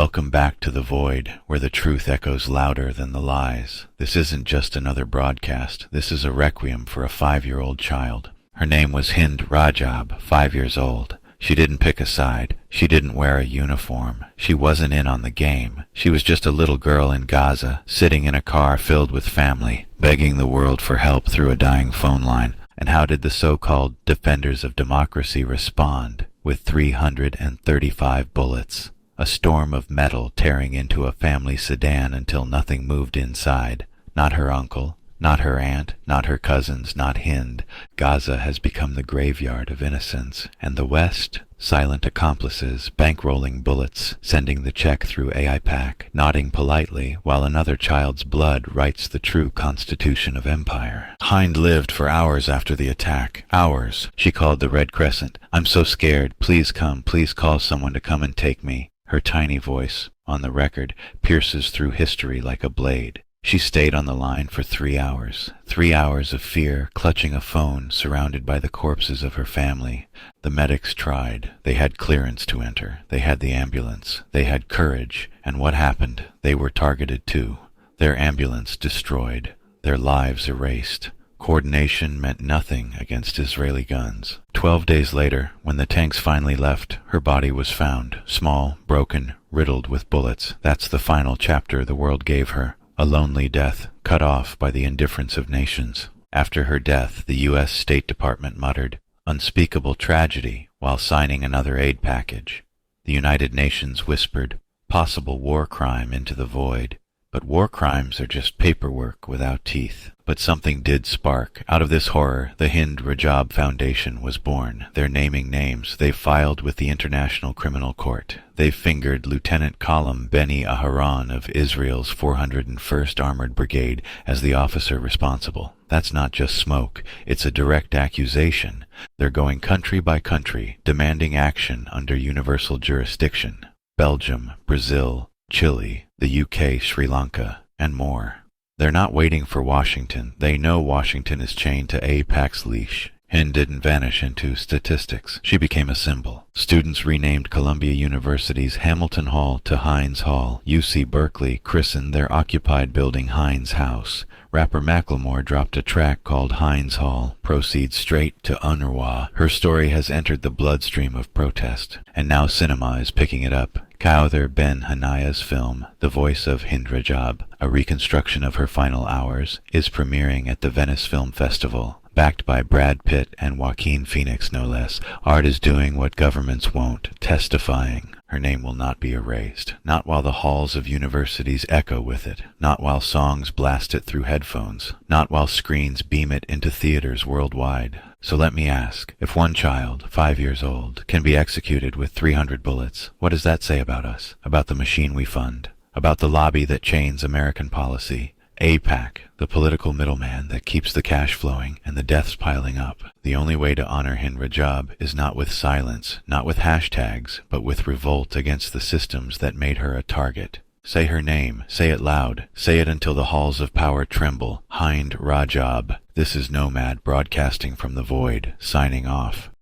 Welcome back to the void, where the truth echoes louder than the lies. This isn't just another broadcast. This is a requiem for a 5-year-old child. Her name was Hind Rajab, 5 years old. She didn't pick a side. She didn't wear a uniform. She wasn't in on the game. She was just a little girl in Gaza, sitting in a car filled with family, begging the world for help through a dying phone line. And how did the so-called defenders of democracy respond? With 335 bullets. A storm of metal tearing into a family sedan until nothing moved inside. Not her uncle, not her aunt, not her cousins, not Hind. Gaza has become the graveyard of innocence, and the West, silent accomplices, bankrolling bullets, sending the check through AIPAC, nodding politely while another child's blood writes the true constitution of empire. Hind lived for hours after the attack. Hours. She called the Red Crescent. "I'm so scared. Please come. Please call someone to come and take me." Her tiny voice, on the record, pierces through history like a blade. She stayed on the line for 3 hours. 3 hours of fear, clutching a phone, surrounded by the corpses of her family. The medics tried. They had clearance to enter. They had the ambulance. They had courage. And what happened? They were targeted too. Their ambulance destroyed. Their lives erased. Coordination meant nothing against Israeli guns. 12 days later, when the tanks finally left, her body was found. Small, broken, riddled with bullets. That's the final chapter the world gave her. A lonely death, cut off by the indifference of nations. After her death, the U.S. State Department muttered, "Unspeakable tragedy," while signing another aid package. The United Nations whispered, "Possible war crime," into the void. But war crimes are just paperwork without teeth. But something did spark. Out of this horror, the Hind Rajab Foundation was born. They're naming names. They filed with the International Criminal Court. They fingered Lieutenant Column Beni Aharon of Israel's 401st Armored Brigade as the officer responsible. That's not just smoke. It's a direct accusation. They're going country by country, demanding action under universal jurisdiction. Belgium, Brazil, Chile, the UK, Sri Lanka, and more. They're not waiting for Washington. They know Washington is chained to AIPAC's leash. Hind didn't vanish into statistics. She became a symbol. Students renamed Columbia University's Hamilton Hall to Heinz Hall. UC Berkeley christened their occupied building Heinz House. Rapper Macklemore dropped a track called Heinz Hall. Proceeds straight to UNRWA. Her story has entered the bloodstream of protest. And now cinema is picking it up. Kauther Ben Hanaya's film, The Voice of Hind Rajab, a reconstruction of her final hours, is premiering at the Venice Film Festival. Backed by Brad Pitt and Joaquin Phoenix, no less, art is doing what governments won't, testifying. Her name will not be erased, not while the halls of universities echo with it, not while songs blast it through headphones, not while screens beam it into theaters worldwide. So let me ask, if one child, 5 years old, can be executed with 300 bullets, what does that say about us, about the machine we fund, about the lobby that chains American policy? AIPAC, the political middleman that keeps the cash flowing and the deaths piling up. The only way to honor Hind Rajab is not with silence, not with hashtags, but with revolt against the systems that made her a target. Say her name, say it loud, say it until the halls of power tremble. Hind Rajab. This is Nomad broadcasting from the void, signing off.